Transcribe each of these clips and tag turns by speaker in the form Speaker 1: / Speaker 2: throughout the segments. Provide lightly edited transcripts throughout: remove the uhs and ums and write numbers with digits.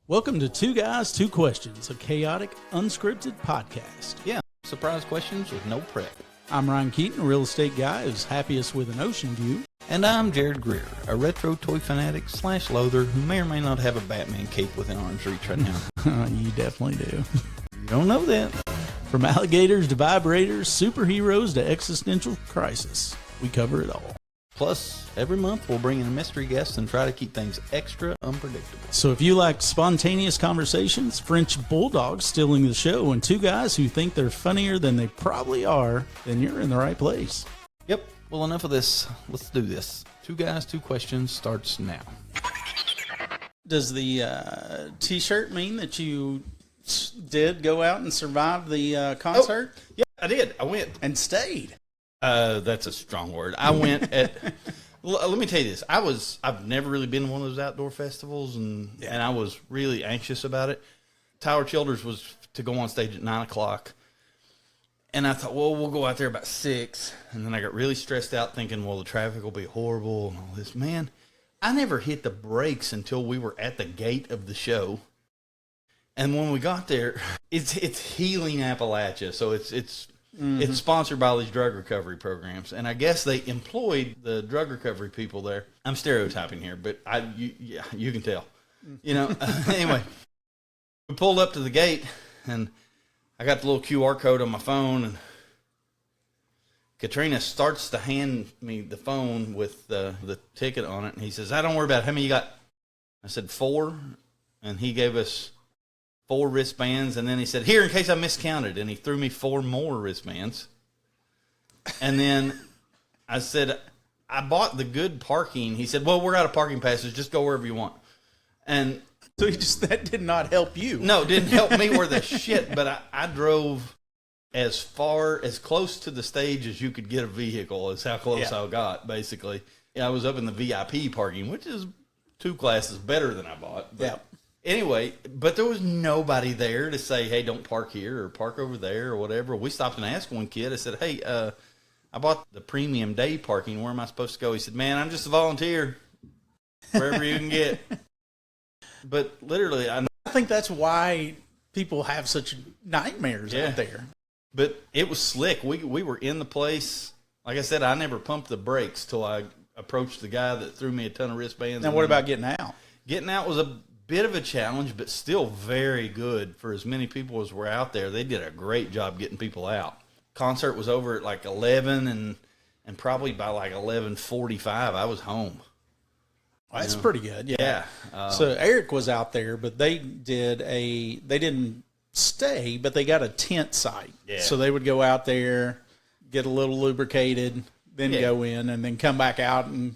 Speaker 1: Welcome to Two Guys, Two Questions, a chaotic, unscripted podcast.
Speaker 2: Yeah, surprise questions with no prep.
Speaker 1: I'm Ryan Keaton, a real estate guy who's happiest with an ocean view.
Speaker 2: And I'm Jarrod Greer, a retro toy fanatic / loather who may or may not have a Batman cape within arm's reach right now.
Speaker 1: You definitely do.
Speaker 2: You don't know that.
Speaker 1: From alligators to vibrators, superheroes to existential crisis, we cover it all.
Speaker 2: Plus, every month we'll bring in a mystery guest and try to keep things extra unpredictable.
Speaker 1: So if you like spontaneous conversations, French bulldogs stealing the show, and two guys who think they're funnier than they probably are, then you're in the right place.
Speaker 2: Yep. Well, enough of this. Let's do this. Two Guys, Two Questions starts now.
Speaker 1: Does the T-shirt mean that you did go out and survive the concert?
Speaker 2: Oh, yeah, I did. I went.
Speaker 1: And stayed.
Speaker 2: That's a strong word. I went at. Let me tell you this. I've never really been to one of those outdoor festivals, and I was really anxious about it. Tyler Childers was to go on stage at 9:00, and I thought, well, we'll go out there about 6, and then I got really stressed out, thinking, well, the traffic will be horrible and all this. Man, I never hit the brakes until we were at the gate of the show, and when we got there, it's Healing Appalachia, so it's sponsored by these drug recovery programs, and I guess they employed the drug recovery people there. I'm stereotyping here, but you can tell. You know, anyway, we pulled up to the gate, and I got the little QR code on my phone, and Katrina starts to hand me the phone with the ticket on it, and he says, don't worry about it. How many you got? I said 4, and he gave us 4 wristbands, and then he said, here, in case I miscounted, and he threw me 4 more wristbands. And then I said, I bought the good parking. He said, well, we're out of parking passes. Just go wherever you want. And
Speaker 1: so that did not help you.
Speaker 2: No, it didn't help me worth a shit, but I drove as close to the stage as you could get a vehicle is how close I got, basically. I was up in the VIP parking, which is 2 classes better than I bought. But anyway, but there was nobody there to say, hey, don't park here or park over there or whatever. We stopped and asked one kid. I said, hey, I bought the premium day parking. Where am I supposed to go? He said, man, I'm just a volunteer. Wherever you can get. But literally, I
Speaker 1: think that's why people have such nightmares out there.
Speaker 2: But it was slick. We were in the place. Like I said, I never pumped the brakes till I approached the guy that threw me a ton of wristbands.
Speaker 1: Now, what about getting out?
Speaker 2: Getting out was a bit of a challenge, but still very good for as many people as were out there. They did a great job getting people out. Concert was over at like 11, and probably by like 11:45, I was home.
Speaker 1: Well, that's pretty good. Yeah. So Eric was out there, but they didn't stay, but they got a tent site. Yeah. So they would go out there, get a little lubricated, then go in, and then come back out and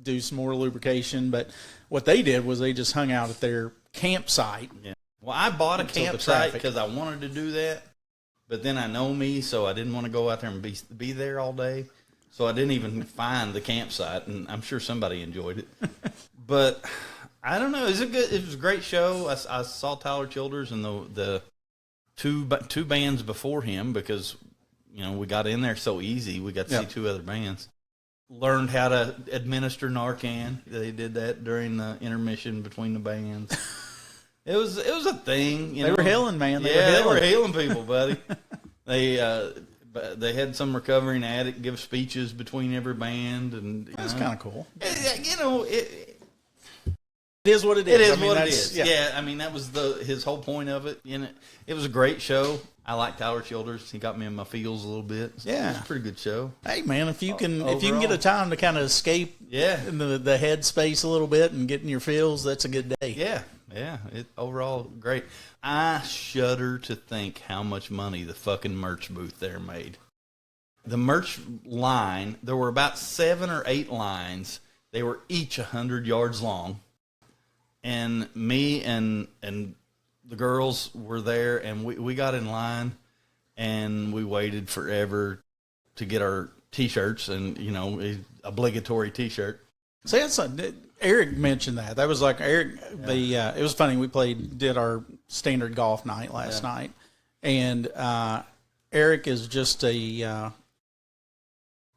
Speaker 1: do some more lubrication. But what they did was they just hung out at their campsite. Yeah.
Speaker 2: Well, I bought a campsite because I wanted to do that, but then I know me, so I didn't want to go out there and be there all day. So I didn't even find the campsite, and I'm sure somebody enjoyed it. But I don't know. It was a great show. I saw Tyler Childers and the two bands before him because, you know, we got in there so easy. We got to see 2 other bands. Learned how to administer Narcan. They did that during the intermission between the bands. It was a thing. They
Speaker 1: were healing, man.
Speaker 2: They were healing people, buddy. They had some recovering addict give speeches between every band, and
Speaker 1: that's kind of cool.
Speaker 2: You know, it
Speaker 1: is what it is.
Speaker 2: It is what it is. Yeah, I mean that was his whole point of it. You know, it was a great show. I like Tyler Childers. He got me in my feels a little bit. So it was a pretty good show.
Speaker 1: Hey man, if you can get a time to kind of escape in the head space a little bit and get in your feels, that's a good day.
Speaker 2: Yeah. Overall great. I shudder to think how much money the fucking merch booth there made. The merch line, there were about 7 or 8 lines. They were each 100 yards long. And me and the girls were there, and we got in line, and we waited forever to get our T-shirts, and, you know, obligatory T-shirt.
Speaker 1: See, Eric mentioned that. That was like Eric. It was funny. We did our standard golf night last night, and Eric is just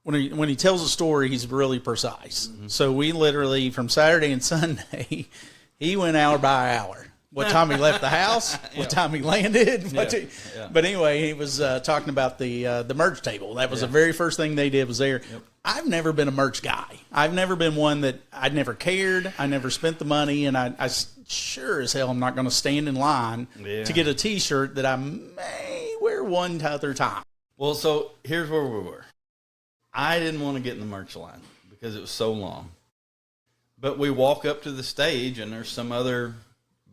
Speaker 1: when he tells a story, he's really precise. Mm-hmm. So we literally from Saturday and Sunday, he went hour by hour what time he left the house, what time he landed. But anyway, he was talking about the merch table. That was the very first thing they did was there. Yep. I've never been a merch guy. I've never been one that I never cared. I never spent the money, and I sure as hell I'm not going to stand in line to get a T-shirt that I may wear one other time.
Speaker 2: Well, so here's where we were. I didn't want to get in the merch line because it was so long. But we walk up to the stage, and there's some other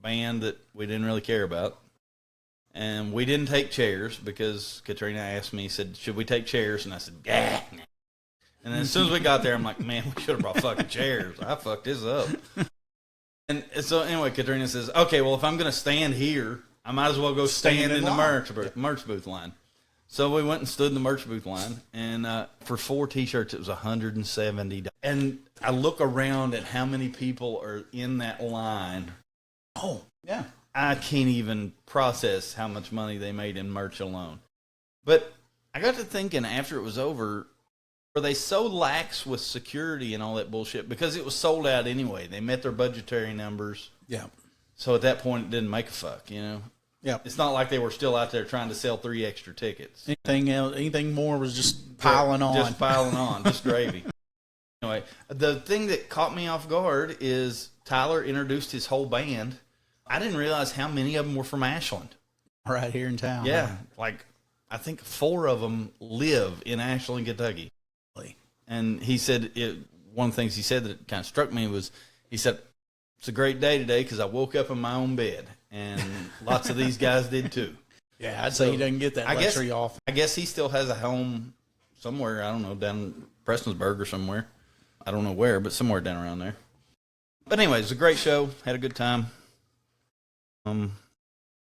Speaker 2: band that we didn't really care about. And we didn't take chairs because Katrina asked me, said, should we take chairs? And I said, yeah. And then as soon as we got there, I'm like, man, we should have brought fucking chairs. I fucked this up. And so anyway, Katrina says, okay, well, if I'm going to stand here, I might as well go stand in the merch booth line. So we went and stood in the merch booth line, and for 4 T-shirts, it was $170. And I look around at how many people are in that line.
Speaker 1: Oh, yeah.
Speaker 2: I can't even process how much money they made in merch alone. But I got to thinking after it was over, were they so lax with security and all that bullshit? Because it was sold out anyway. They met their budgetary numbers.
Speaker 1: Yeah.
Speaker 2: So at that point, it didn't make a fuck, you know?
Speaker 1: Yeah.
Speaker 2: It's not like they were still out there trying to sell 3 extra tickets.
Speaker 1: Anything more was just piling on.
Speaker 2: Just piling on, just gravy. Anyway, the thing that caught me off guard is Tyler introduced his whole band. I didn't realize how many of them were from Ashland.
Speaker 1: Right here in town.
Speaker 2: Yeah.
Speaker 1: Huh?
Speaker 2: Like, I think 4 of them live in Ashland, Kentucky. And he said, one of the things he said that kind of struck me was, he said, it's a great day today because I woke up in my own bed. And lots of these guys did too.
Speaker 1: Yeah, I'd say he doesn't get that luxury off.
Speaker 2: I guess he still has a home somewhere, I don't know, down Prestonsburg or somewhere. I don't know where, but somewhere down around there. But anyway, it was a great show. Had a good time.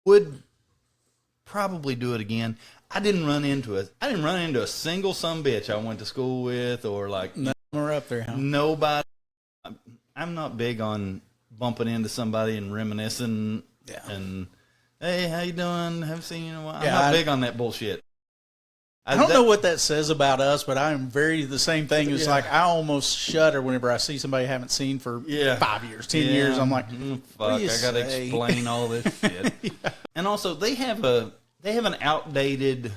Speaker 2: Would probably do it again. I didn't run into a single sumbitch I went to school with or like.
Speaker 1: None were up there, huh?
Speaker 2: Nobody. I'm not big on bumping into somebody and reminiscing. Yeah. And, hey, how you doing? Haven't seen you in a while. I'm not big on that bullshit.
Speaker 1: I don't know what that says about us, but I am very the same thing. It's like I almost shudder whenever I see somebody I haven't seen for 5 years, 10 years. I'm like,
Speaker 2: fuck, I got to explain all this shit. And also, they have an outdated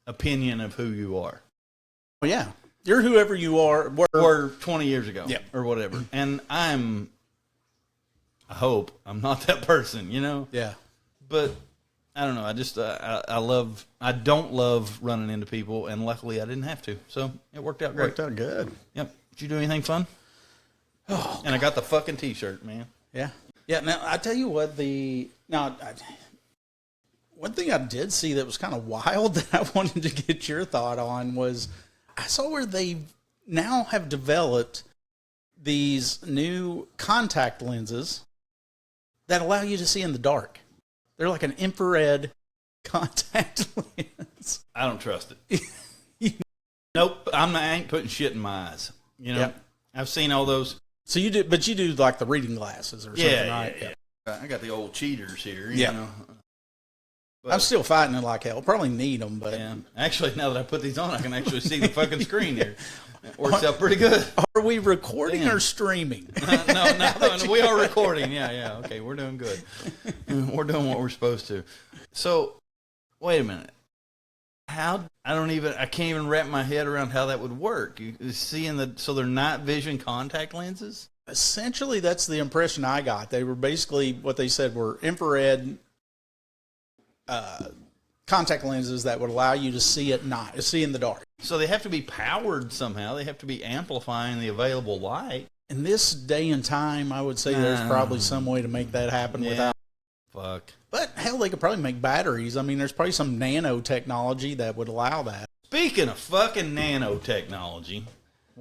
Speaker 2: opinion of who you are.
Speaker 1: Well, yeah. You're whoever you
Speaker 2: were 20 years ago or whatever. And I hope I'm not that person, you know?
Speaker 1: Yeah.
Speaker 2: But I don't know. I just, I don't love running into people, and luckily I didn't have to. So it worked out great.
Speaker 1: Worked out good.
Speaker 2: Yep. Did you do anything fun? Oh, and I got the fucking T-shirt, man.
Speaker 1: Yeah. Yeah. Now, I tell you what, one thing I did see that was kind of wild that I wanted to get your thought on was I saw where they now have developed these new contact lenses that allow you to see in the dark. They're like an infrared contact lens.
Speaker 2: I don't trust it. Nope. I ain't putting shit in my eyes. You know, I've seen all those.
Speaker 1: So you do, but you do like the reading glasses or something, right?
Speaker 2: Yeah. I got the old cheaters here.
Speaker 1: You
Speaker 2: know.
Speaker 1: But I'm still fighting it like hell. Probably need them, but
Speaker 2: actually, now that I put these on, I can actually see the fucking screen here. It works out pretty good.
Speaker 1: Are we recording or streaming?
Speaker 2: No, we are recording. Yeah. Okay, we're doing good. We're doing what we're supposed to. So, wait a minute. I can't even wrap my head around how that would work. So they're night vision contact lenses?
Speaker 1: Essentially, that's the impression I got. They were basically what they said were infrared contact lenses that would allow you to see at night, see in the dark.
Speaker 2: So they have to be powered somehow. They have to be amplifying the available light.
Speaker 1: In this day and time, I would say there's probably some way to make that happen without.
Speaker 2: Fuck.
Speaker 1: But hell, they could probably make batteries. I mean, there's probably some nanotechnology that would allow that.
Speaker 2: Speaking of fucking nanotechnology,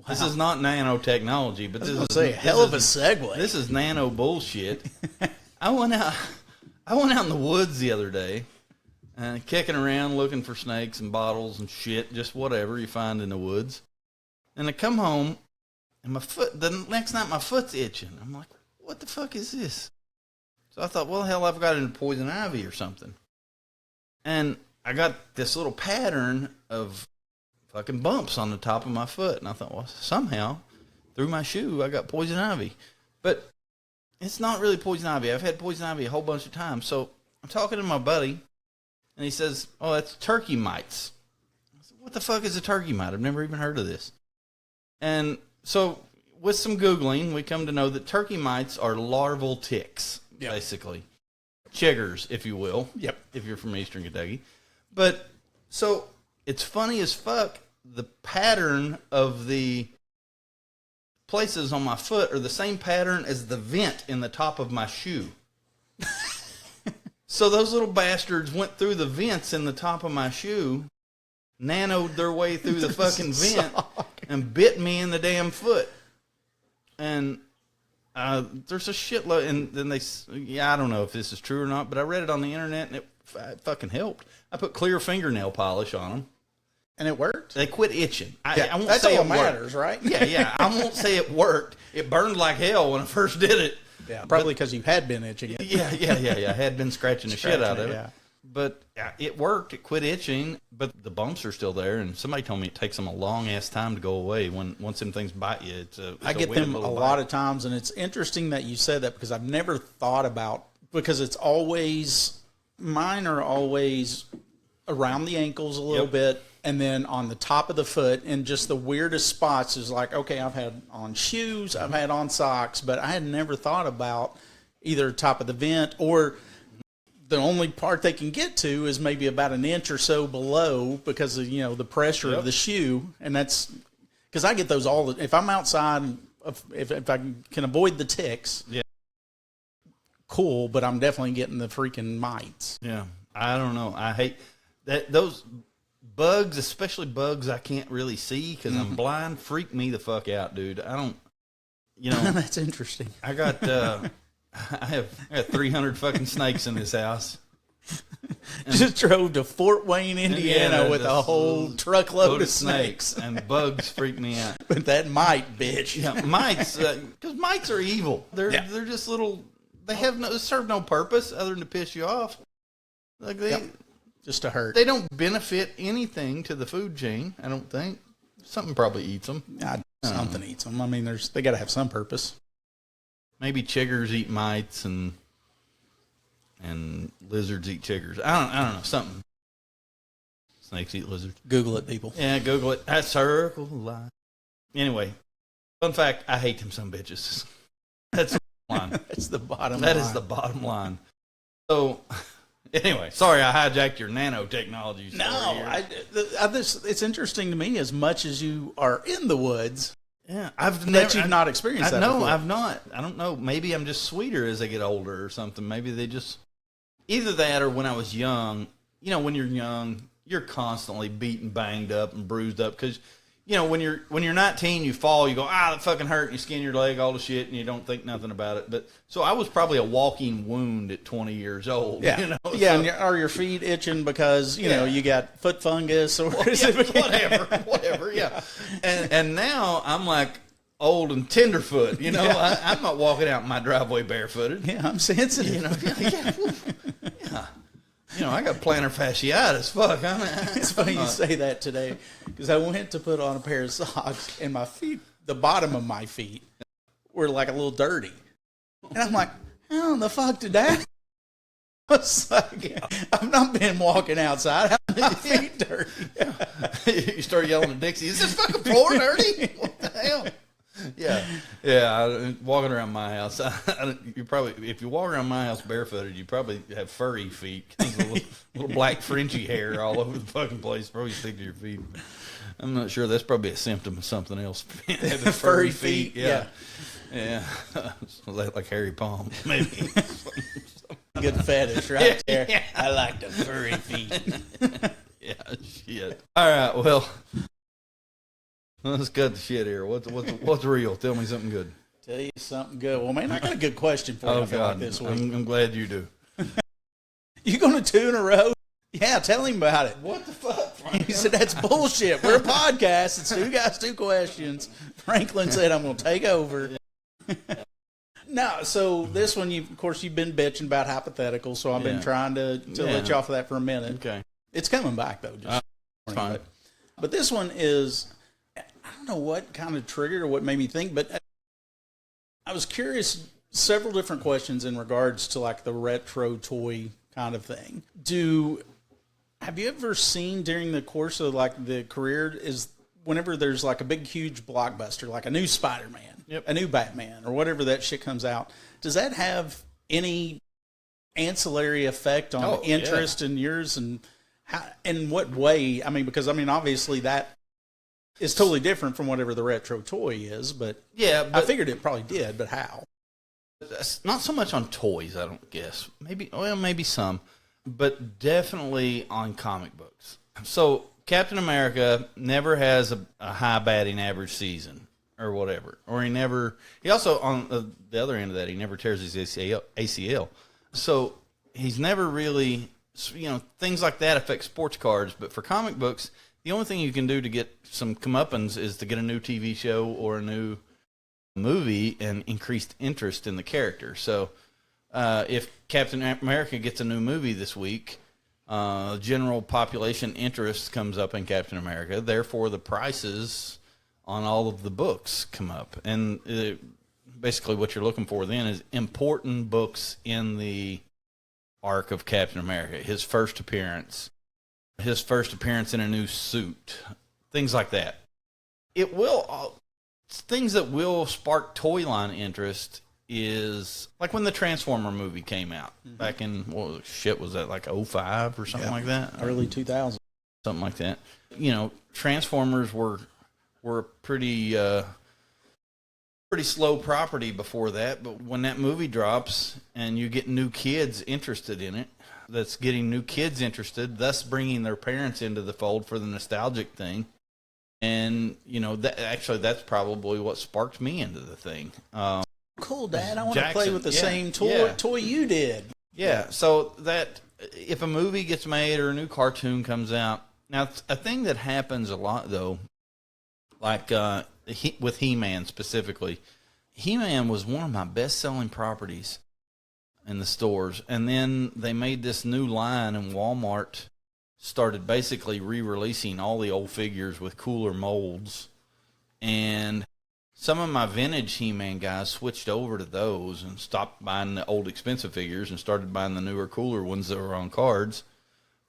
Speaker 2: this is not nanotechnology, but this is
Speaker 1: a hell of a segue.
Speaker 2: This is nano bullshit. I went out in the woods the other day. Kicking around looking for snakes and bottles and shit, just whatever you find in the woods. And I come home, and the next night my foot's itching. I'm like, what the fuck is this? So I thought, well, hell, I've got into poison ivy or something. And I got this little pattern of fucking bumps on the top of my foot. And I thought, well, somehow, through my shoe, I got poison ivy. But it's not really poison ivy. I've had poison ivy a whole bunch of times. So I'm talking to my buddy, and he says, "Oh, that's turkey mites." I said, "What the fuck is a turkey mite? I've never even heard of this." And so with some Googling, we come to know that turkey mites are larval ticks, basically. Chiggers, if you will.
Speaker 1: Yep.
Speaker 2: If you're from Eastern Kentucky. But, so, it's funny as fuck, the pattern of the places on my foot are the same pattern as the vent in the top of my shoe. So those little bastards went through the vents in the top of my shoe, nanoed their way through the fucking vent, and bit me in the damn foot. And there's a shitload, and then I don't know if this is true or not, but I read it on the internet, and it fucking helped. I put clear fingernail polish on them.
Speaker 1: And it worked?
Speaker 2: They quit itching.
Speaker 1: I won't
Speaker 2: that's
Speaker 1: say
Speaker 2: all
Speaker 1: it matters, right?
Speaker 2: Yeah. I won't say it worked. It burned like hell when I first did it.
Speaker 1: Yeah, probably because you had been itching it.
Speaker 2: Yeah. I had been scratching the shit out of it.
Speaker 1: Yeah.
Speaker 2: But it worked. It quit itching, but the bumps are still there. And somebody told me it takes them a long ass time to go away. Once them things bite you,
Speaker 1: I get them a lot of times, and it's interesting that you said that because I've never thought about, because it's always, mine are always around the ankles a little bit, and then on the top of the foot, and just the weirdest spots is like, okay, I've had on shoes, I've had on socks, but I had never thought about either top of the vent or the only part they can get to is maybe about an inch or so below because of, the pressure of the shoe. And that's because I get those if I'm outside, if I can avoid the ticks, cool, but I'm definitely getting the freaking mites.
Speaker 2: Yeah. I don't know. I hate that. Those bugs, especially bugs I can't really see because I'm blind, freak me the fuck out, dude. I don't,
Speaker 1: That's interesting.
Speaker 2: I got, I have 300 fucking snakes in this house.
Speaker 1: Just drove to Fort Wayne, Indiana with a whole truckload of snakes.
Speaker 2: And bugs freak me out.
Speaker 1: But that mite, bitch.
Speaker 2: Yeah, mites, because mites are evil. They're just little, they serve no purpose other than to piss you off. Like
Speaker 1: just to hurt.
Speaker 2: They don't benefit anything to the food chain, I don't think. Something probably eats them.
Speaker 1: Something eats them. I mean, they got to have some purpose.
Speaker 2: Maybe chiggers eat mites and lizards eat chiggers. I don't know, something. Snakes eat lizards.
Speaker 1: Google it, people.
Speaker 2: Yeah, Google it. That circle line. Anyway, fun fact, I hate them some bitches. That's the line.
Speaker 1: That's the bottom line.
Speaker 2: That is the bottom line. So, anyway, sorry I hijacked your nanotechnology.
Speaker 1: No, it's interesting to me as much as you are in the woods.
Speaker 2: Yeah,
Speaker 1: you've not experienced that.
Speaker 2: No,
Speaker 1: before.
Speaker 2: I've not. I don't know. Maybe I'm just sweeter as I get older or something. Maybe they just either that or when I was young. When you're young, you're constantly beaten, banged up, and bruised up because when you're 19, you fall, you go that fucking hurt, and you skin your leg, all the shit, and you don't think nothing about it. But so I was probably a walking wound at 20 years old.
Speaker 1: Yeah, and are your feet itching because you got foot fungus or
Speaker 2: whatever. Yeah, and now I'm like old and tenderfoot. I'm not walking out in my driveway barefooted.
Speaker 1: Yeah, I'm sensitive.
Speaker 2: I got plantar fasciitis. Fuck.
Speaker 1: It's funny you say that today because I went to put on a pair of socks and my feet, the bottom of my feet, were like a little dirty. And I'm like, how the fuck did that? I was like, I've not been walking outside. How are my feet dirty?
Speaker 2: You start yelling at Dixie, is this fucking floor dirty? What the hell? Yeah. Walking around my house, you probably, if you walk around my house barefooted, you probably have furry feet. Little black Frenchy hair all over the fucking place. Probably stick to your feet. I'm not sure. That's probably a symptom of something else. Having
Speaker 1: furry feet. Yeah.
Speaker 2: Like Harry Palm, maybe.
Speaker 1: Good fetish right there. Yeah. I like the furry feet.
Speaker 2: Yeah, shit. All right, well. Let's cut the shit here. What's real? Tell me something good.
Speaker 1: Tell you something good. Well, man, I got a good question for you. I feel like this week.
Speaker 2: I'm glad you do.
Speaker 1: You going to 2 in a row? Yeah, tell him about it.
Speaker 2: What the fuck, Franklin?
Speaker 1: He said, that's bullshit. We're a podcast. It's 2 guys, 2 questions. Franklin said, I'm going to take over. No, so this one, of course, you've been bitching about hypotheticals, so I've been trying to let you off of that for a minute.
Speaker 2: Okay.
Speaker 1: It's coming back, though. Just
Speaker 2: fine.
Speaker 1: But this one is... I don't know what kind of triggered or what made me think, but I was curious several different questions in regards to like the retro toy kind of thing. Have you ever seen during the course of like the career is whenever there's like a big, huge blockbuster, like a new Spider-Man, a new Batman, or whatever that shit comes out, does that have any ancillary effect on interest in yours, and how, in what way? I mean, because I mean, obviously that is totally different from whatever the retro toy is, but I figured it probably did, but how?
Speaker 2: Not so much on toys, I don't guess. Maybe some, but definitely on comic books. So Captain America never has a high batting average season or whatever, or he also, on the other end of that, he never tears his ACL. So he's never really, things like that affect sports cards. But for comic books, the only thing you can do to get some comeuppance is to get a new TV show or a new movie and increased interest in the character. So if Captain America gets a new movie this week, general population interest comes up in Captain America. Therefore, the prices on all of the books come up. And basically what you're looking for then is important books in the arc of Captain America. His first appearance in a new suit, things like that. Things that will spark toy line interest is like when the Transformer movie came out back in, was that like 05 or something like that?
Speaker 1: Early 2000.
Speaker 2: Something like that. Transformers were pretty slow property before that, but when that movie drops and you get new kids interested in it, that's getting new kids interested, thus bringing their parents into the fold for the nostalgic thing. And, that's probably what sparked me into the thing.
Speaker 1: Cool, Dad. I want to play with the same toy you did.
Speaker 2: Yeah, so that if a movie gets made or a new cartoon comes out, now a thing that happens a lot, though, like with He-Man specifically, He-Man was one of my best-selling properties in the stores. And then they made this new line, and Walmart started basically re-releasing all the old figures with cooler molds. And some of my vintage He-Man guys switched over to those and stopped buying the old expensive figures and started buying the newer, cooler ones that were on cards.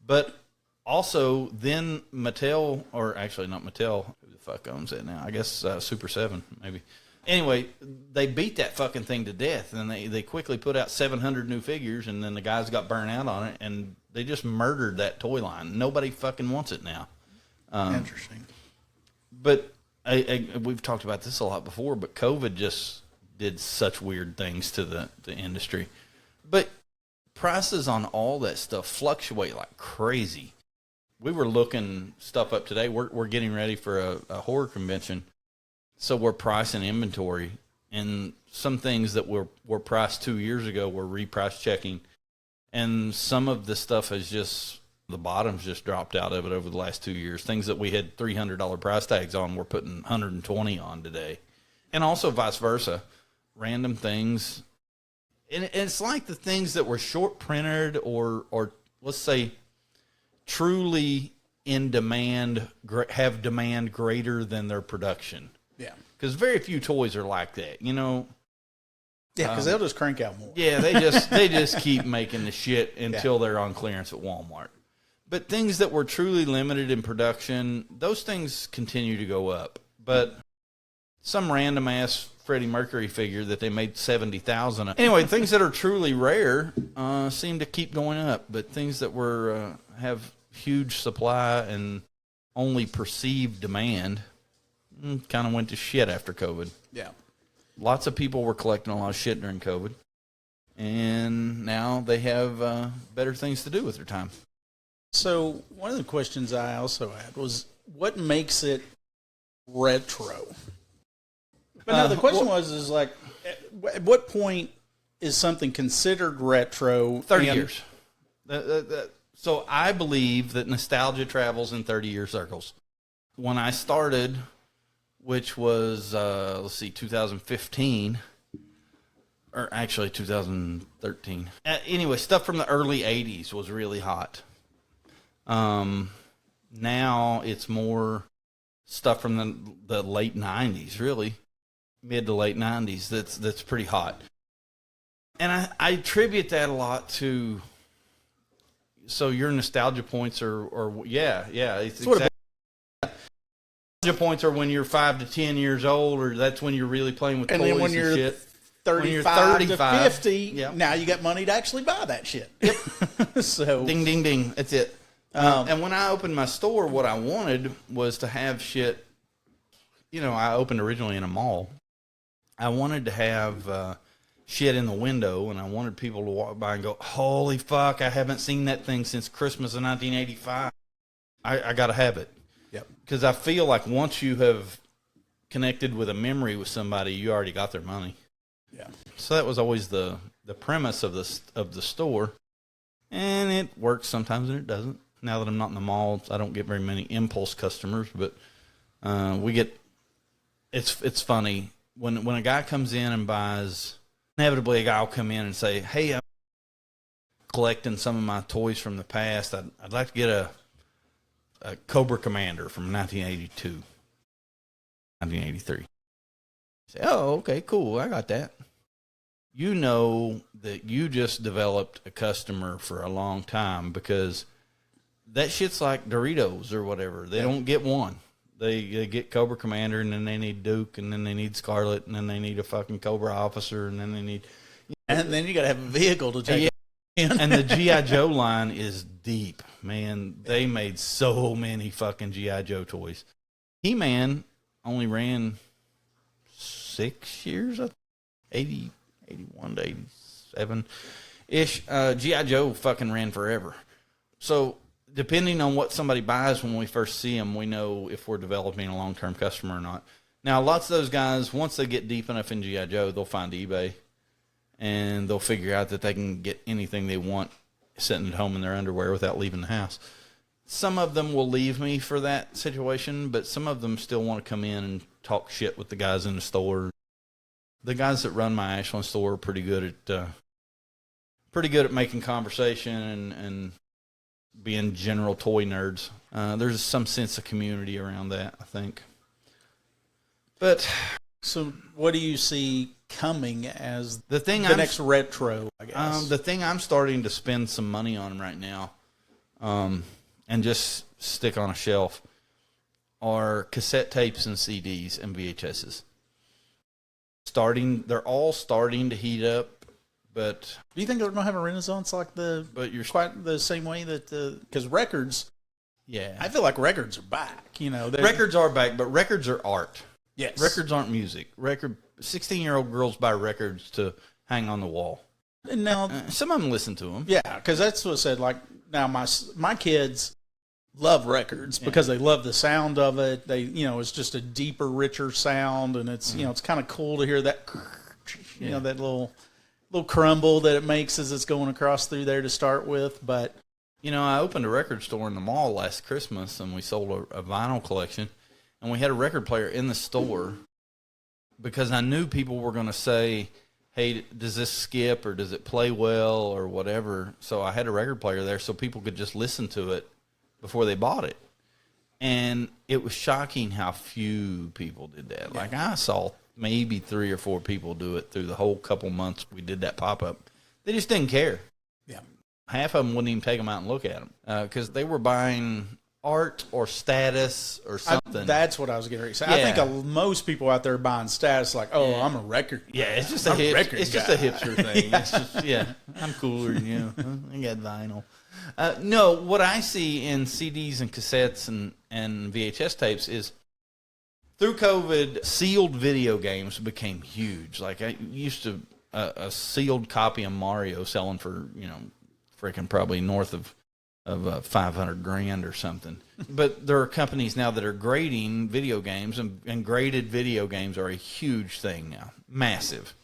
Speaker 2: But also then Mattel, or actually not Mattel, who the fuck owns that now? I guess Super 7, maybe. Anyway, they beat that fucking thing to death, and they quickly put out 700 new figures, and then the guys got burnt out on it, and they just murdered that toy line. Nobody fucking wants it now.
Speaker 1: Interesting.
Speaker 2: But we've talked about this a lot before, but COVID just did such weird things to the industry. But prices on all that stuff fluctuate like crazy. We were looking stuff up today. We're getting ready for a horror convention. So we're pricing inventory, and some things that were priced 2 years ago we're reprice checking, and some of the stuff has just, the bottom's just dropped out of it over the last 2 years. Things that we had $300 price tags on, we're putting $120 on today, and also vice versa. Random things, and it's like the things that were short printed or let's say truly in demand, have demand greater than their production.
Speaker 1: Yeah.
Speaker 2: Because very few toys are like that, Yeah,
Speaker 1: because they'll just crank out more.
Speaker 2: Yeah, they just keep making the shit until they're on clearance at Walmart. But things that were truly limited in production, those things continue to go up. But some random ass Freddie Mercury figure that they made 70,000 of. Anyway, things that are truly rare seem to keep going up. But things that were have huge supply and only perceived demand kind of went to shit after COVID.
Speaker 1: Yeah.
Speaker 2: Lots of people were collecting a lot of shit during COVID. And now they have better things to do with their time.
Speaker 1: So one of the questions I also had was, what makes it retro? But no, the question is like, at what point is something considered retro?
Speaker 2: 30 years. So I believe that nostalgia travels in 30-year circles. When I started, which was, 2015, or actually 2013. Anyway, stuff from the early 80s was really hot. Now it's more stuff from the late 90s, really. Mid to late 90s that's pretty hot. And I attribute that a lot to, so your nostalgia points are it's exactly. Nostalgia points are when you're 5 to 10 years old, or that's when you're really playing with toys
Speaker 1: then when
Speaker 2: and
Speaker 1: you're
Speaker 2: shit.
Speaker 1: 35 to 50,
Speaker 2: yep.
Speaker 1: Now you got money to actually buy that shit.
Speaker 2: Yep.
Speaker 1: So
Speaker 2: ding, ding, ding. That's it. And when I opened my store, what I wanted was to have shit. I opened originally in a mall. I wanted to have shit in the window, and I wanted people to walk by and go, holy fuck, I haven't seen that thing since Christmas of 1985. I got to have it.
Speaker 1: Yep.
Speaker 2: Because I feel like once you have connected with a memory with somebody, you already got their money.
Speaker 1: Yeah.
Speaker 2: So that was always the premise of the store. And it works sometimes and it doesn't. Now that I'm not in the mall, I don't get very many impulse customers, but we get, it's funny. When a guy comes in and buys, inevitably a guy will come in and say, hey, I'm collecting some of my toys from the past. I'd like to get a Cobra Commander from 1982, 1983. Say, oh, okay, cool. I got that. You know that you just developed a customer for a long time because that shit's like Doritos or whatever. They don't get one. They get Cobra Commander, and then they need Duke, and then they need Scarlet, and then they need a fucking Cobra Officer, and then they need...
Speaker 1: And then you got to have a vehicle to take it in.
Speaker 2: And the G.I. Joe line is deep. Man, they made so many fucking G.I. Joe toys. He-Man only ran 6 years, 80, 81 to 87-ish. G.I. Joe fucking ran forever. So... depending on what somebody buys when we first see them, we know if we're developing a long-term customer or not. Now, lots of those guys, once they get deep enough in G.I. Joe, they'll find eBay, and they'll figure out that they can get anything they want sitting at home in their underwear without leaving the house. Some of them will leave me for that situation, but some of them still want to come in and talk shit with the guys in the store. The guys that run my Ashland store are pretty good at making conversation and being general toy nerds. There's some sense of community around that, I think. But
Speaker 1: so what do you see coming as
Speaker 2: the
Speaker 1: next retro, I guess?
Speaker 2: The thing I'm starting to spend some money on right now, and just stick on a shelf, are cassette tapes and CDs and VHSs. They're all starting to heat up. But
Speaker 1: do you think they're going to have a renaissance like you're quite the same way that because records, I feel like records are back.
Speaker 2: Records are back, but records are art.
Speaker 1: Yes,
Speaker 2: records aren't music. 16-year-old girls buy records to hang on the wall.
Speaker 1: And now
Speaker 2: some of them listen to them.
Speaker 1: Yeah, because that's what I said. Like now, my kids love records because they love the sound of it. They, it's just a deeper, richer sound, and it's it's kind of cool to hear that, that little crumble that it makes as it's going across through there to start with. But
Speaker 2: I opened a record store in the mall last Christmas, and we sold a vinyl collection, and we had a record player in the store because I knew people were going to say, hey, does this skip or does it play well or whatever? So I had a record player there so people could just listen to it before they bought it. And it was shocking how few people did that. Like I saw maybe 3 or 4 people do it through the whole couple months we did that pop-up. They just didn't care.
Speaker 1: Yeah.
Speaker 2: Half of them wouldn't even take them out and look at them because they were buying art or status or something.
Speaker 1: That's what I was getting ready to say. Yeah. I think most people out there buying status like, I'm a record guy.
Speaker 2: Yeah, it's just a hipster thing. It's just, I'm cooler, I got vinyl. No, what I see in CDs and cassettes and VHS tapes is through COVID, sealed video games became huge. Like I used to, a sealed copy of Mario selling for, freaking probably north of $500,000 or something. But there are companies now that are grading video games, and graded video games are a huge thing now, massive.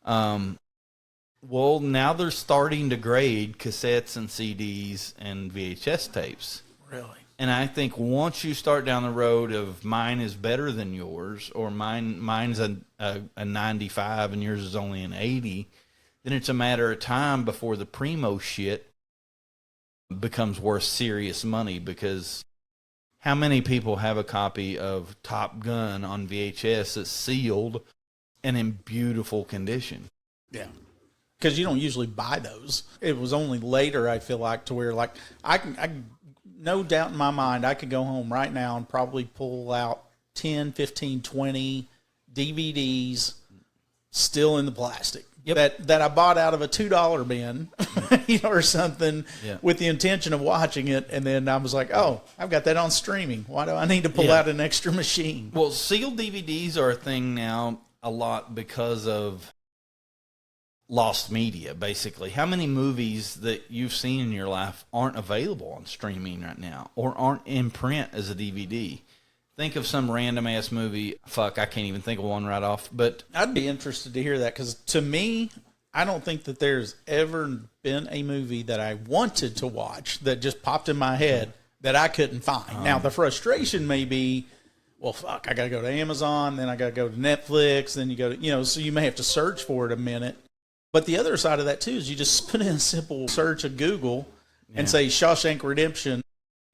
Speaker 2: Well, now they're starting to grade cassettes and CDs and VHS tapes.
Speaker 1: Really?
Speaker 2: And I think once you start down the road of mine is better than yours, or mine's a 95 and yours is only an 80, then it's a matter of time before the primo shit becomes worth serious money. Because how many people have a copy of Top Gun on VHS that's sealed and in beautiful condition?
Speaker 1: Yeah. because you don't usually buy those. It was only later, I feel like, to where, like, I no doubt in my mind, I could go home right now and probably pull out 10, 15, 20 DVDs still in the plastic. Yep. That I bought out of a $2 bin, or something, with the intention of watching it, and then I was like, "Oh, I've got that on streaming. Why do I need to pull out an extra machine?"
Speaker 2: Well, sealed DVDs are a thing now a lot because of lost media. Basically, how many movies that you've seen in your life aren't available on streaming right now, or aren't in print as a DVD? Think of some random ass movie. Fuck, I can't even think of one right off. But
Speaker 1: I'd be interested to hear that, because to me, I don't think that there's ever been a movie that I wanted to watch that just popped in my head that I couldn't find. Now, the frustration may be, well, fuck, I got to go to Amazon, then I got to go to Netflix, then you go to, so you may have to search for it a minute. But the other side of that, too, is you just put in a simple search of Google and say Shawshank Redemption,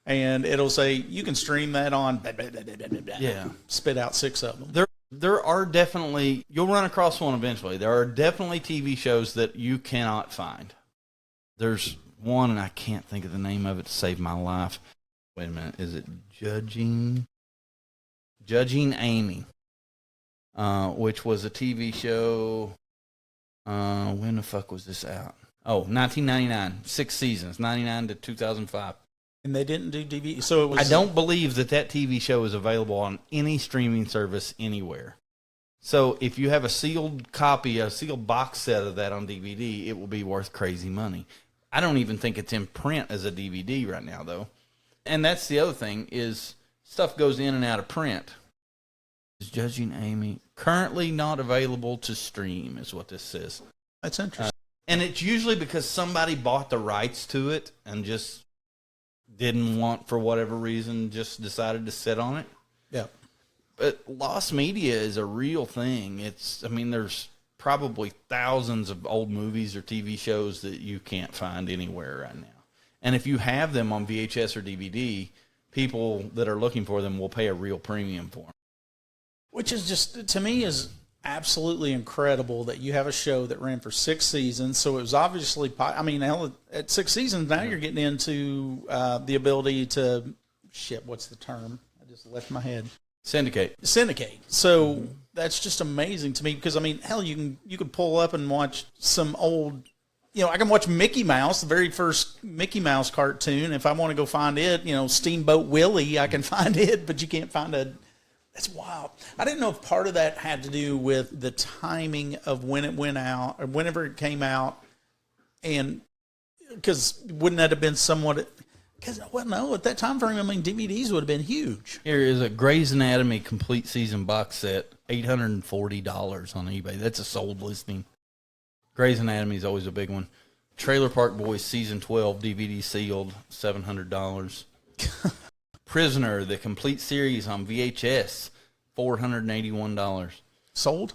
Speaker 1: and it'll say you can stream that on. Blah, blah, blah, blah, blah, blah. Yeah, spit out 6 of them.
Speaker 2: There are definitely, you'll run across one eventually. There are definitely TV shows that you cannot find. There's one, and I can't think of the name of it to save my life. Wait a minute, is it Judging Amy? Which was a TV show. When the fuck was this out? Oh, 1999, 6 seasons, 99 to 2005.
Speaker 1: And they didn't do DVD, so it was.
Speaker 2: I don't believe that TV show is available on any streaming service anywhere. So if you have a sealed copy, a sealed box set of that on DVD, it will be worth crazy money. I don't even think it's in print as a DVD right now, though. And that's the other thing, is stuff goes in and out of print. Is Judging Amy currently not available to stream, is what this says.
Speaker 1: That's interesting.
Speaker 2: And it's usually because somebody bought the rights to it and just didn't want, for whatever reason, just decided to sit on it.
Speaker 1: Yeah.
Speaker 2: But lost media is a real thing. There's probably thousands of old movies or TV shows that you can't find anywhere right now. And if you have them on VHS or DVD, people that are looking for them will pay a real premium for them.
Speaker 1: Which is just, to me, is absolutely incredible that you have a show that ran for 6 seasons. So it was obviously, hell, at 6 seasons, now you're getting into the ability to, what's the term? I just left my head.
Speaker 2: Syndicate.
Speaker 1: So that's just amazing to me, because, hell, you can pull up and watch some old, I can watch Mickey Mouse, the very first Mickey Mouse cartoon. If I want to go find it, Steamboat Willie, I can find it, but you can't find that's wild. I didn't know if part of that had to do with the timing of when it went out, or whenever it came out, and because wouldn't that have been somewhat? Because, well, no, at that time frame, DVDs would have been huge.
Speaker 2: Here is a Grey's Anatomy complete season box set, $840 on eBay. That's a sold listing. Grey's Anatomy is always a big one. Trailer Park Boys season 12 DVD sealed, $700. Prisoner, the complete series on VHS, $481.
Speaker 1: Sold?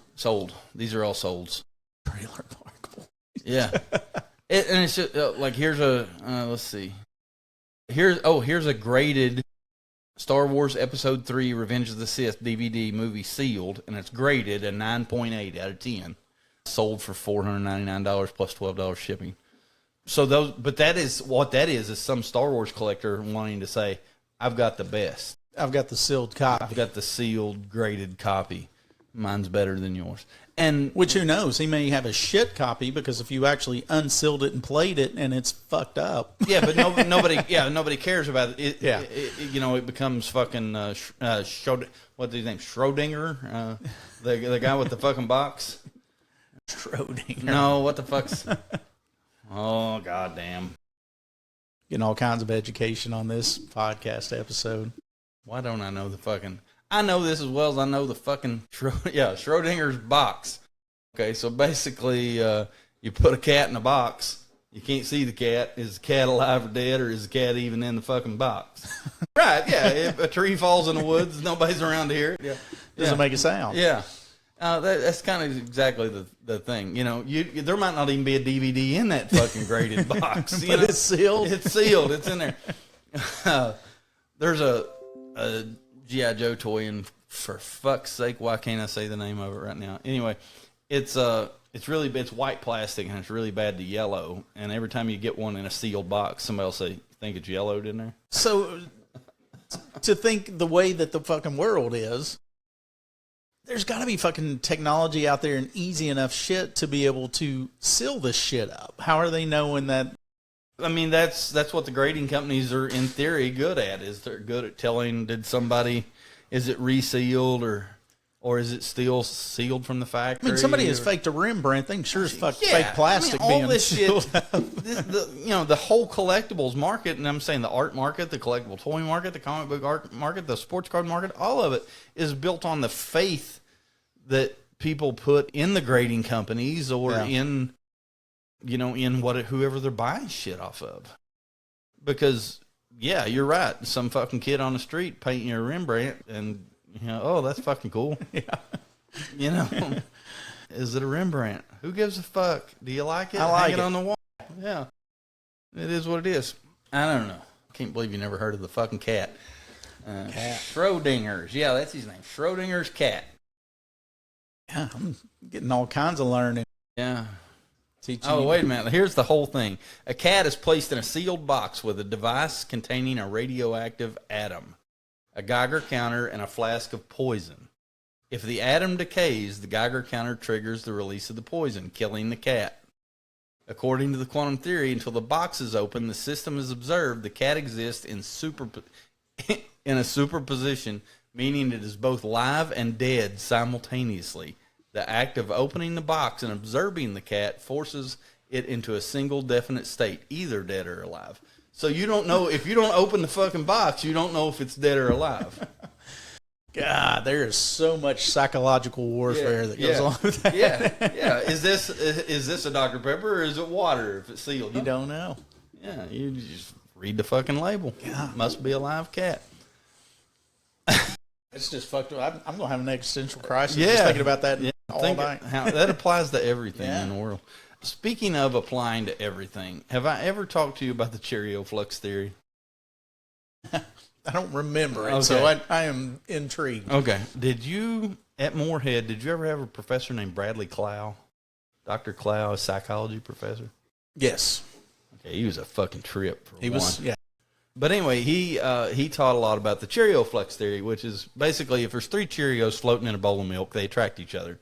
Speaker 2: These are all solds.
Speaker 1: Trailer Park Boys.
Speaker 2: Yeah. And it's just, here's a, let's see. Here's a graded Star Wars Episode 3 Revenge of the Sith DVD movie sealed, and it's graded a 9.8 out of 10. Sold for $499 plus $12 shipping. So that is some Star Wars collector wanting to say, I've got the best.
Speaker 1: I've got the sealed copy.
Speaker 2: I've got the sealed, graded copy. Mine's better than yours. And
Speaker 1: which, who knows? He may have a shit copy, because if you actually unsealed it and played it and it's fucked up.
Speaker 2: Yeah, but nobody cares about it. It becomes fucking what's his name? Schrodinger, the guy with the fucking box.
Speaker 1: Schrodinger.
Speaker 2: No, what the fuck's? Oh, goddamn.
Speaker 1: Getting all kinds of education on this podcast episode.
Speaker 2: Why don't I know the fucking... I know this as well as I know the fucking... Schrodinger's box. Okay, so basically, you put a cat in a box. You can't see the cat. Is the cat alive or dead, or is the cat even in the fucking box? Right, yeah. If a tree falls in the woods, nobody's around to hear it. Yeah.
Speaker 1: Doesn't make a sound.
Speaker 2: Yeah. That's kind of exactly the thing. There might not even be a DVD in that fucking graded box.
Speaker 1: But it's sealed.
Speaker 2: It's sealed. It's in there. There's a G.I. Joe toy, and for fuck's sake, why can't I say the name of it right now? Anyway, it's it's white plastic and it's really bad to yellow. And every time you get one in a sealed box, somebody will say, "Think it's yellowed in there?"
Speaker 1: So to think the way that the fucking world is, there's got to be fucking technology out there and easy enough shit to be able to seal this shit up. How are they knowing that?
Speaker 2: I mean, that's what the grading companies are, in theory, good at. Is they're good at telling, is it resealed or is it still sealed from the factory?
Speaker 1: I mean, somebody has faked a Rembrandt thing. Sure as fuck, fake plastic
Speaker 2: all
Speaker 1: being
Speaker 2: this
Speaker 1: sealed
Speaker 2: shit.
Speaker 1: up.
Speaker 2: The whole collectibles market, and I'm saying the art market, the collectible toy market, the comic book art market, the sports card market, all of it is built on the faith that people put in the grading companies or in whoever they're buying shit off of. Because, yeah, you're right. Some fucking kid on the street painting a Rembrandt and, oh, that's fucking cool.
Speaker 1: Yeah.
Speaker 2: Is it a Rembrandt? Who gives a fuck? Do you like it?
Speaker 1: I like
Speaker 2: Hang it on the wall. Yeah. It is what it is. I don't know. Can't believe you never heard of the fucking cat.
Speaker 1: Cat.
Speaker 2: Schrodinger's. Yeah, that's his name. Schrodinger's cat.
Speaker 1: Yeah, I'm getting all kinds of learning.
Speaker 2: Yeah.
Speaker 1: Teaching
Speaker 2: wait a minute. Here's the whole thing. A cat is placed in a sealed box with a device containing a radioactive atom, a Geiger counter, and a flask of poison. If the atom decays, the Geiger counter triggers the release of the poison, killing the cat. According to the quantum theory, until the box is open, the system is observed. The cat exists in a superposition, meaning it is both live and dead simultaneously. The act of opening the box and observing the cat forces it into a single definite state, either dead or alive. So you don't know, if you don't open the fucking box, you don't know if it's dead or alive.
Speaker 1: God, there is so much psychological warfare that goes along with that.
Speaker 2: Yeah. Is this a Dr. Pepper or is it water if it's sealed?
Speaker 1: You don't know.
Speaker 2: Yeah, you just read the fucking label.
Speaker 1: God.
Speaker 2: Must be a live cat.
Speaker 1: It's just fucked up. I'm going to have an existential crisis just thinking about that all night.
Speaker 2: That applies to everything in the world. Speaking of applying to everything, have I ever talked to you about the Cheerio Flux theory?
Speaker 1: I don't remember it, so I am intrigued.
Speaker 2: Okay. At Moorhead, did you ever have a professor named Bradley Clow? Dr. Clow, a psychology professor?
Speaker 1: Yes.
Speaker 2: Okay, he was a fucking trip for one.
Speaker 1: Yeah.
Speaker 2: But anyway, he taught a lot about the Cheerio Flux theory, which is basically if there's 3 Cheerios floating in a bowl of milk, they attract each other.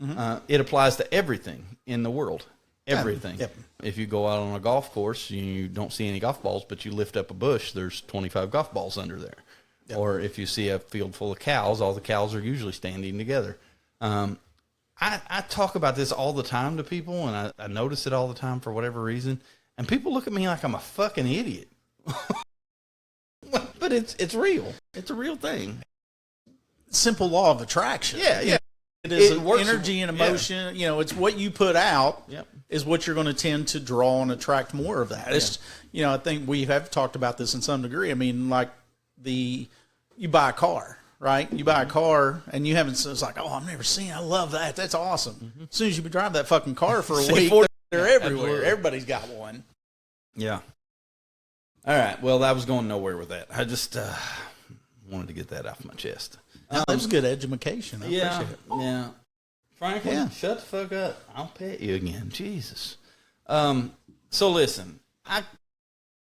Speaker 2: Mm-hmm. It applies to everything in the world. Everything.
Speaker 1: Yep.
Speaker 2: If you go out on a golf course, you don't see any golf balls, but you lift up a bush, there's 25 golf balls under there. Yep. Or if you see a field full of cows, all the cows are usually standing together. I talk about this all the time to people, and I notice it all the time for whatever reason. And people look at me like I'm a fucking idiot. But it's real. It's a real thing.
Speaker 1: Simple law of attraction.
Speaker 2: Yeah.
Speaker 1: It is energy and emotion. Yeah. It's what you put out is what you're going to tend to draw and attract more of that. It's, I think we have talked about this in some degree. I mean, like you buy a car, right? You buy a car and you haven't, it's like, oh, I've never seen, I love that. That's awesome. Mm-hmm. As soon as you drive that fucking car for a week, they're everywhere. Absolutely. Everybody's got one.
Speaker 2: Yeah. All right. Well, I was going nowhere with that. I just wanted to get that off my chest.
Speaker 1: That was good education. I appreciate it.
Speaker 2: Yeah. Franklin, shut the fuck up. I'll pet you again. Jesus. So listen,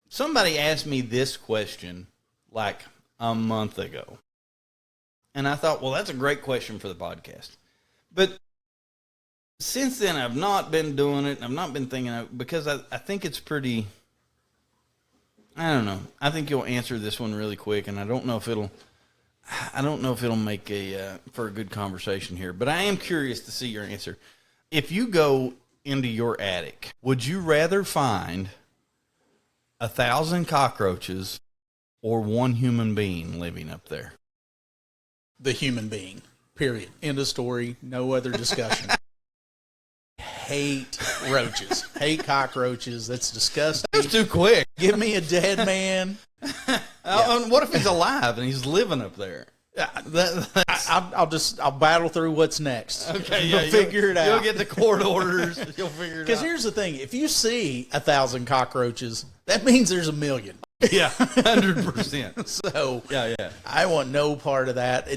Speaker 2: somebody asked me this question like a month ago. And I thought, well, that's a great question for the podcast. But since then, I've not been doing it. I've not been thinking of it because I think it's pretty... I don't know. I think you'll answer this one really quick, and I don't know if it'll make for a good conversation here, but I am curious to see your answer. If you go into your attic, would you rather find 1,000 cockroaches or one human being living up there?
Speaker 1: The human being. Period. End of story. No other discussion. Hate roaches. Hate cockroaches. That's disgusting.
Speaker 2: That's too quick.
Speaker 1: Give me a dead man.
Speaker 2: What if he's alive and he's living up there?
Speaker 1: I'll battle through what's next.
Speaker 2: Okay,
Speaker 1: we'll figure it out.
Speaker 2: You'll get the court orders. You'll figure it out.
Speaker 1: Because here's the thing: if you see 1,000 cockroaches, that means there's 1,000,000.
Speaker 2: Yeah, 100%.
Speaker 1: So
Speaker 2: yeah,
Speaker 1: I want no part of that.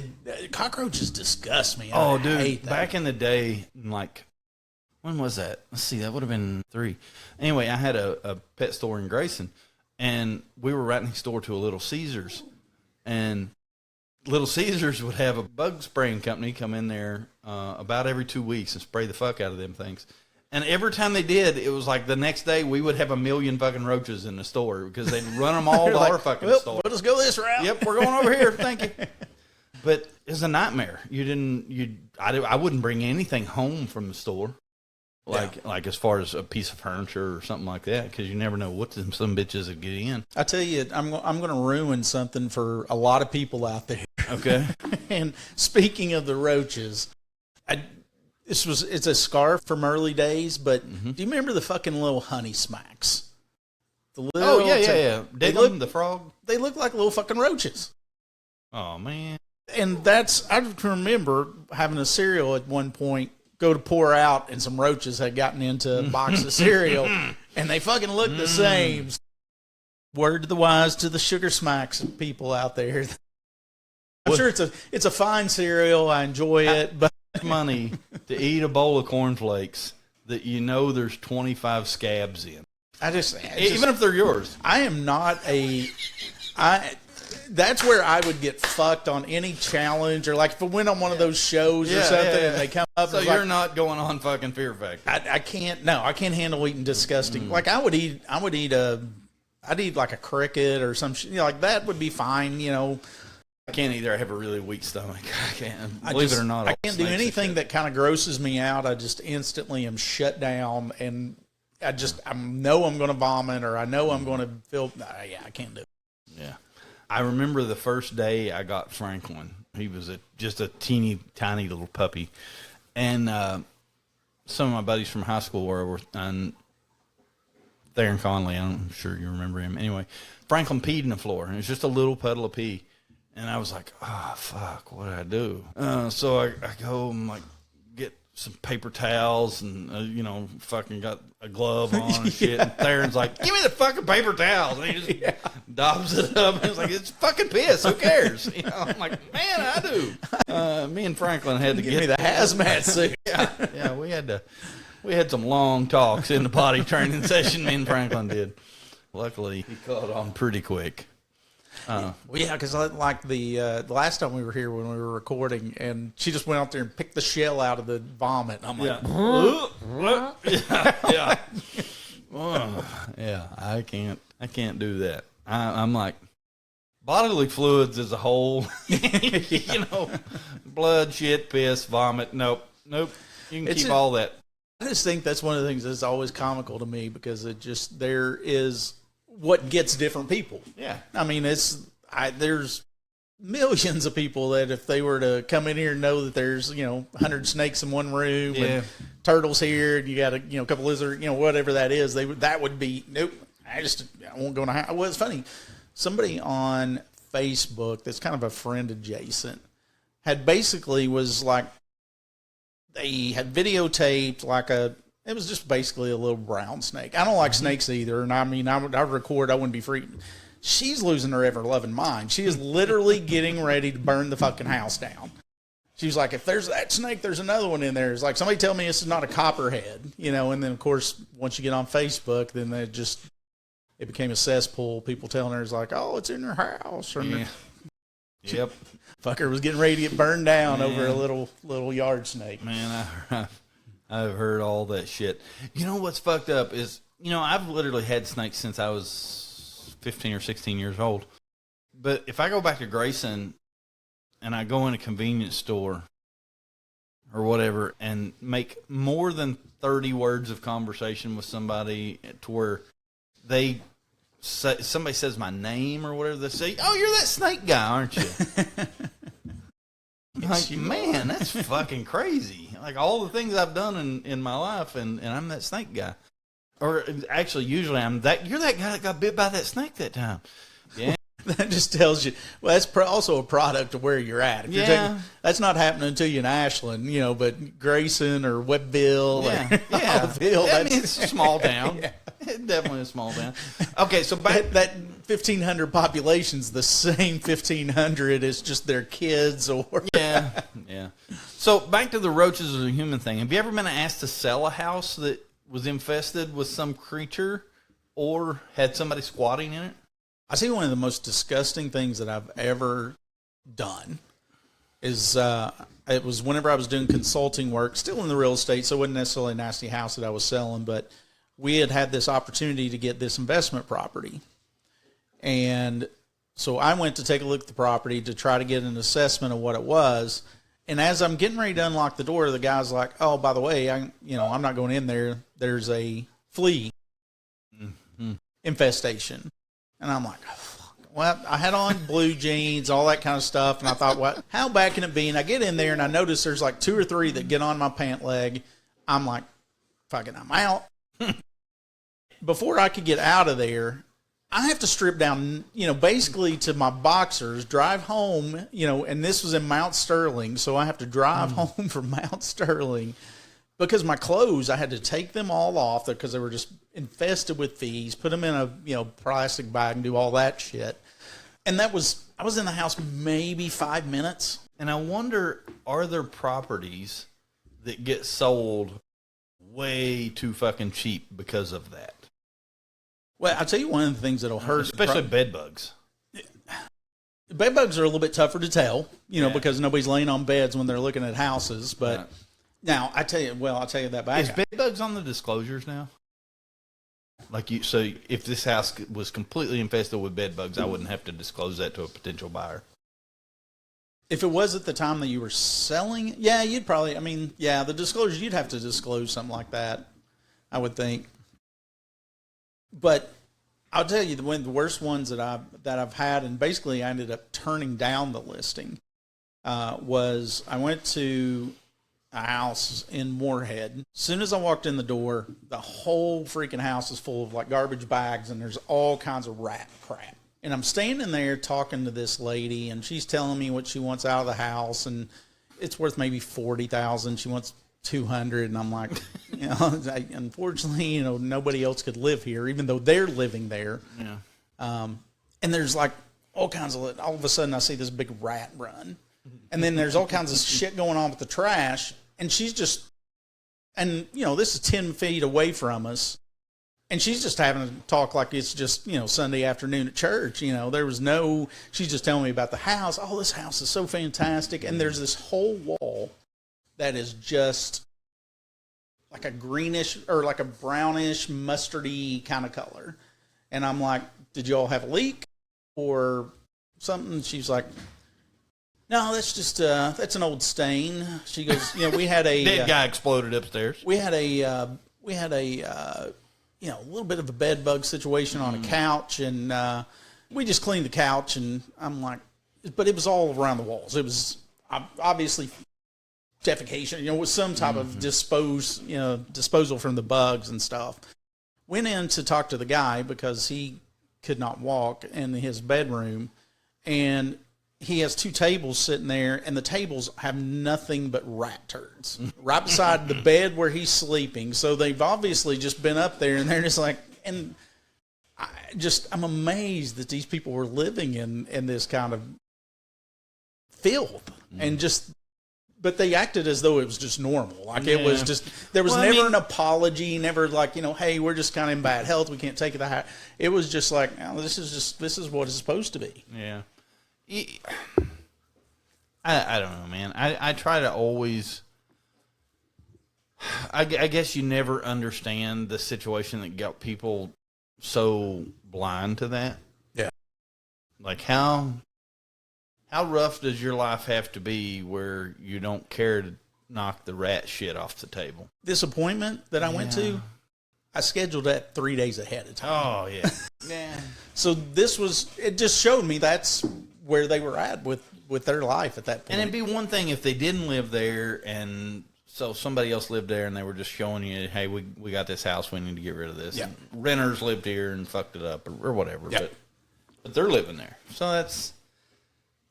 Speaker 1: Cockroaches disgust me.
Speaker 2: Oh, dude, back in the day, when was that? Let's see, that would have been 3. Anyway, I had a pet store in Grayson, and we were right next door to a Little Caesars, and Little Caesars would have a bug spraying company come in there about every 2 weeks and spray the fuck out of them things. And every time they did, it was like the next day we would have 1 million fucking roaches in the store because they'd run them all to our fucking store.
Speaker 1: We'll just go this route.
Speaker 2: Yep, we're going over here. Thank you. But it's a nightmare. I wouldn't bring anything home from the store, like as far as a piece of furniture or something like that, because you never know what some bitches would get in.
Speaker 1: I tell you, I'm going to ruin something for a lot of people out there.
Speaker 2: Okay.
Speaker 1: And speaking of the roaches, it's a scarf from early days, but do you remember the fucking little honey smacks?
Speaker 2: Yeah. The frog.
Speaker 1: They look like little fucking roaches.
Speaker 2: Oh man.
Speaker 1: And I can remember having a cereal at one point go to pour out, and some roaches had gotten into a box of cereal, and they fucking looked the same. Word to the wise to the sugar smacks people out there. I'm sure it's a fine cereal. I enjoy it, but
Speaker 2: money to eat a bowl of cornflakes that you know there's 25 scabs in. Even if they're yours.
Speaker 1: I am not that's where I would get fucked on any challenge, or like if I went on one of those shows or something and they come up.
Speaker 2: So you're not going on fucking Fear Factor.
Speaker 1: I can't handle eating disgusting. Like I'd eat like a cricket or some shit, like that would be fine,
Speaker 2: I can't either. I have a really weak stomach. I can't. Believe it or not,
Speaker 1: I can't do anything that kind of grosses me out. I just instantly am shut down, and I know I'm going to vomit, or I know I'm going to feel. I can't do it.
Speaker 2: Yeah, I remember the first day I got Franklin. He was just a teeny tiny little puppy, and some of my buddies from high school were on there in Conley. I'm sure you remember him. Anyway, Franklin peed in the floor, and it was just a little puddle of pee. And I was like, oh, fuck, what did I do? So I go and, like, get some paper towels and, fucking got a glove on and shit. And Theron's like, give me the fucking paper towels. And he just dobs it up. And he's like, it's fucking piss. Who cares? I'm like, man, I do. Me and Franklin had to
Speaker 1: give me the hazmat suit.
Speaker 2: Yeah, we had some long talks in the potty training session. Me and Franklin did. Luckily, he caught on pretty quick.
Speaker 1: Because like the last time we were here when we were recording, and she just went out there and picked the shell out of the vomit. I'm like,
Speaker 2: yeah, I can't do that. I'm like, bodily fluids as a whole, blood, shit, piss, vomit. Nope. You can keep all that.
Speaker 1: I just think that's one of the things that's always comical to me, because there is what gets different people.
Speaker 2: Yeah.
Speaker 1: I mean, there's millions of people that if they were to come in here and know that there's, 100 snakes in one room and turtles here, and you got a couple lizards, whatever that is, that would be, nope, I won't go in a house. Well, it's funny. Somebody on Facebook that's kind of a friend adjacent was like, they had videotaped it was just basically a little brown snake. I don't like snakes either, and I mean, I would record, I wouldn't be freaking. She's losing her ever-loving mind. She is literally getting ready to burn the fucking house down. She was like, if there's that snake, there's another one in there. It's like, somebody tell me this is not a copperhead, and then, of course, once you get on Facebook, then it became a cesspool. People telling her, it's like, oh, it's in her house. Or
Speaker 2: Yep.
Speaker 1: Fucker was getting ready to get burned down over a little yard snake.
Speaker 2: Man, I've heard all that shit. You know what's fucked up is, I've literally had snakes since I was 15 or 16 years old. But if I go back to Grayson and I go in a convenience store or whatever and make more than 30 words of conversation with somebody to where somebody says my name or whatever, they say, oh, you're that snake guy, aren't you? Like, man, that's fucking crazy. Like, all the things I've done in my life, and I'm that snake guy. Or actually, usually you're that guy that got bit by that snake that time. Yeah.
Speaker 1: That just tells you, well, that's also a product of where you're at. If you're that's not happening to you in Ashland, but Grayson or Webbville or Olive,
Speaker 2: I mean, it's a small town. It's definitely a small town. Okay, so
Speaker 1: that 1,500 population's the same 1,500. It's just their kids or
Speaker 2: yeah. So back to the roaches as a human thing. Have you ever been asked to sell a house that was infested with some creature or had somebody squatting in it?
Speaker 1: I see one of the most disgusting things that I've ever done is it was whenever I was doing consulting work, still in the real estate, so it wasn't necessarily a nasty house that I was selling, but we had this opportunity to get this investment property. And so I went to take a look at the property to try to get an assessment of what it was. And as I'm getting ready to unlock the door, the guy's like, "Oh, by the way, I'm not going in there. There's a flea infestation." And I'm like, oh, fuck. Well, I had on blue jeans, all that kind of stuff. And I thought, what? How bad can it be? And I get in there and I notice there's like 2 or 3 that get on my pant leg. I'm like, fucking, I'm out. Before I could get out of there, I have to strip down, basically to my boxers, drive home, and this was in Mount Sterling. So I have to drive home from Mount Sterling because my clothes, I had to take them all off because they were just infested with fleas, put them in a, plastic bag and do all that shit. And I was in the house maybe 5 minutes.
Speaker 2: And I wonder, are there properties that get sold way too fucking cheap because of that?
Speaker 1: Well, I'll tell you one of the things that'll hurt.
Speaker 2: Especially bed bugs.
Speaker 1: Bed bugs are a little bit tougher to tell, because nobody's laying on beds when they're looking at houses. But now, I'll tell you that back.
Speaker 2: Is bed bugs on the disclosures now? So if this house was completely infested with bed bugs, I wouldn't have to disclose that to a potential buyer.
Speaker 1: If it was at the time that you were selling, yeah, you'd probably, the disclosures, you'd have to disclose something like that, I would think. But I'll tell you, one of the worst ones that I've had, and basically I ended up turning down the listing, was I went to a house in Moorhead. As soon as I walked in the door, the whole freaking house is full of like garbage bags, and there's all kinds of rat crap. And I'm standing there talking to this lady, and she's telling me what she wants out of the house, and it's worth maybe $40,000. She wants 200, and I'm like, unfortunately, nobody else could live here, even though they're living there. Yeah. And there's like all of a sudden I see this big rat run, and then there's all kinds of shit going on with the trash, and she's just, this is 10 feet away from us, and she's just having to talk like it's just, Sunday afternoon at church. She's just telling me about the house. Oh, this house is so fantastic. And there's this whole wall that is just like a greenish or like a brownish, mustardy kind of color. And I'm like, did you all have a leak or something? She's like, no, that's just, that's an old stain. She goes, we had a...
Speaker 2: Dead guy exploded upstairs.
Speaker 1: We had a little bit of a bed bug situation on a couch, and we just cleaned the couch, and I'm like, but it was all around the walls. It was obviously defecation, with some type of disposal from the bugs and stuff. Went in to talk to the guy because he could not walk in his bedroom, and he has 2 tables sitting there, and the tables have nothing but rat turds right beside the bed where he's sleeping. So they've obviously just been up there, and they're just like, and I'm amazed that these people were living in this kind of filth and but they acted as though it was just normal. Like it was just, there was never an apology, never like, hey, we're just kind of in bad health. We can't take it. It was just like, this is what it's supposed to be.
Speaker 2: Yeah. I don't know, man. I try to always, I guess you never understand the situation that got people so blind to that.
Speaker 1: Yeah.
Speaker 2: Like how rough does your life have to be where you don't care to knock the rat shit off the table?
Speaker 1: This appointment that I went to, I scheduled that 3 days ahead of time.
Speaker 2: Oh, yeah. Yeah.
Speaker 1: So it just showed me that's where they were at with their life at that point.
Speaker 2: And it'd be one thing if they didn't live there, and so somebody else lived there, and they were just showing you, hey, we got this house, we need to get rid of this.
Speaker 1: Yeah.
Speaker 2: And renters lived here and fucked it up or whatever.
Speaker 1: Yeah.
Speaker 2: But they're living there. So that's,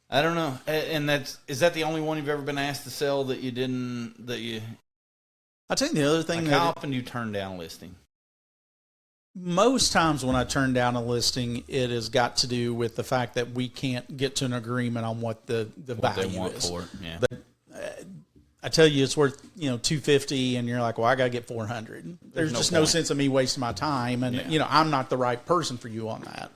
Speaker 2: I don't know. And is that the only one you've ever been asked to sell that you didn't,
Speaker 1: I'll tell you the other thing.
Speaker 2: Like how often do you turn down a listing?
Speaker 1: Most times when I turn down a listing, it has got to do with the fact that we can't get to an agreement on what the value
Speaker 2: they want
Speaker 1: is.
Speaker 2: For it. Yeah.
Speaker 1: But, I tell you it's worth, $250, and you're like, well, I got to get $400. There's just no sense of me wasting my time. And, I'm not the right person for you on that.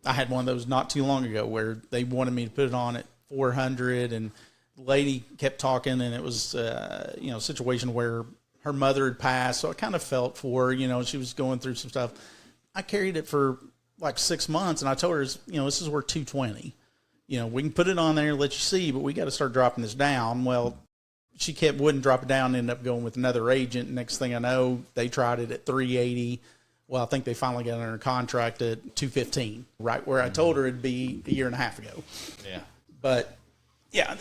Speaker 1: I had one of those not too long ago where they wanted me to put it on at $400, and the lady kept talking, and it was, a situation where her mother had passed. So I kind of felt for her, she was going through some stuff. I carried it for like 6 months, and I told her, this is worth $220. We can put it on there and let you see, but we got to start dropping this down. Well, she wouldn't drop it down, ended up going with another agent. Next thing I know, they tried it at $380. Well, I think they finally got under contract at $215, right where I told her it'd be a year and a half ago.
Speaker 2: Yeah.
Speaker 1: But yeah,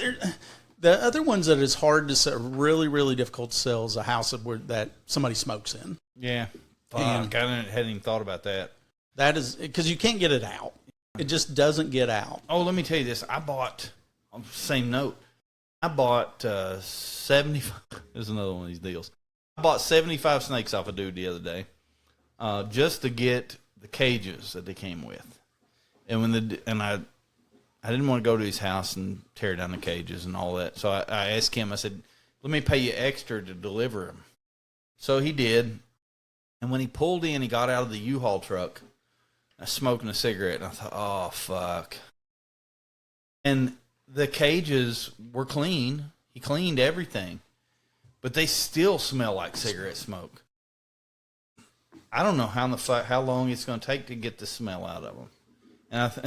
Speaker 1: the other ones that is hard to sell, really, really difficult to sell, is a house that somebody smokes in.
Speaker 2: Yeah. Fuck, I hadn't even thought about that.
Speaker 1: That is because you can't get it out. It just doesn't get out.
Speaker 2: Oh, let me tell you this. I bought, on the same note, 75. There's another one of these deals. I bought 75 snakes off a dude the other day, just to get the cages that they came with. And I didn't want to go to his house and tear down the cages and all that. So I asked him, I said, let me pay you extra to deliver them. So he did. And when he pulled in, he got out of the U-Haul truck, smoking a cigarette. And I thought, oh, fuck. And the cages were clean. He cleaned everything. But they still smell like cigarette smoke. I don't know how long it's going to take to get the smell out of them.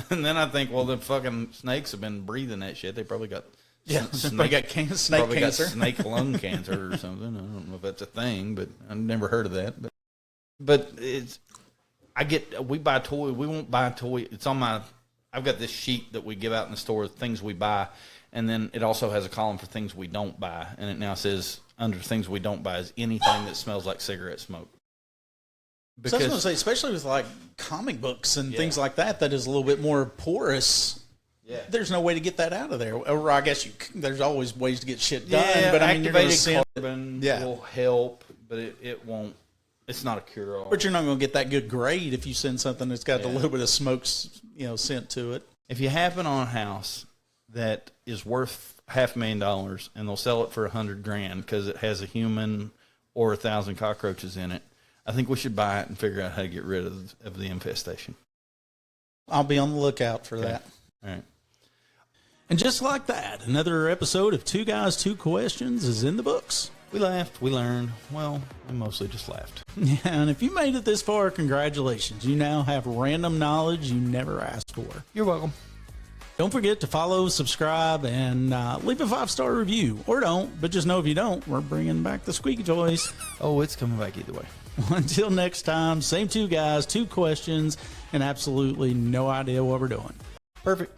Speaker 2: And then I think, well, the fucking snakes have been breathing that shit. They probably got
Speaker 1: snake cancer,
Speaker 2: snake lung cancer or something. I don't know if that's a thing, but I've never heard of that. But we buy toy. We won't buy toy. It's on my. I've got this sheet that we give out in the store, things we buy, and then it also has a column for things we don't buy, and it now says under things we don't buy is anything that smells like cigarette smoke.
Speaker 1: Because, so I was going to say, especially with like comic books and things like that is a little bit more porous. Yeah. There's no way to get that out of there. Or I guess there's always ways to get shit done.
Speaker 2: Yeah,
Speaker 1: but
Speaker 2: activated carbon will help, but it won't. It's not a cure-all.
Speaker 1: But you're not going to get that good grade if you send something that's got a little bit of smoke, scent to it.
Speaker 2: If you happen on a house that is worth $500,000 and they'll sell it for $100,000 because it has a human or 1,000 cockroaches in it, I think we should buy it and figure out how to get rid of the infestation.
Speaker 1: I'll be on the lookout for that.
Speaker 2: All right.
Speaker 1: And just like that, another episode of Two Guys, Two Questions is in the books.
Speaker 2: We laughed, we learned. Well, we mostly just laughed.
Speaker 1: Yeah, and if you made it this far, congratulations. You now have random knowledge you never asked for.
Speaker 2: You're welcome.
Speaker 1: Don't forget to follow, subscribe, and leave a 5-star review. Or don't, but just know if you don't, we're bringing back the squeaky toys.
Speaker 2: Oh, it's coming back either way.
Speaker 1: Until next time, same two guys, two questions, and absolutely no idea what we're doing.
Speaker 2: Perfect.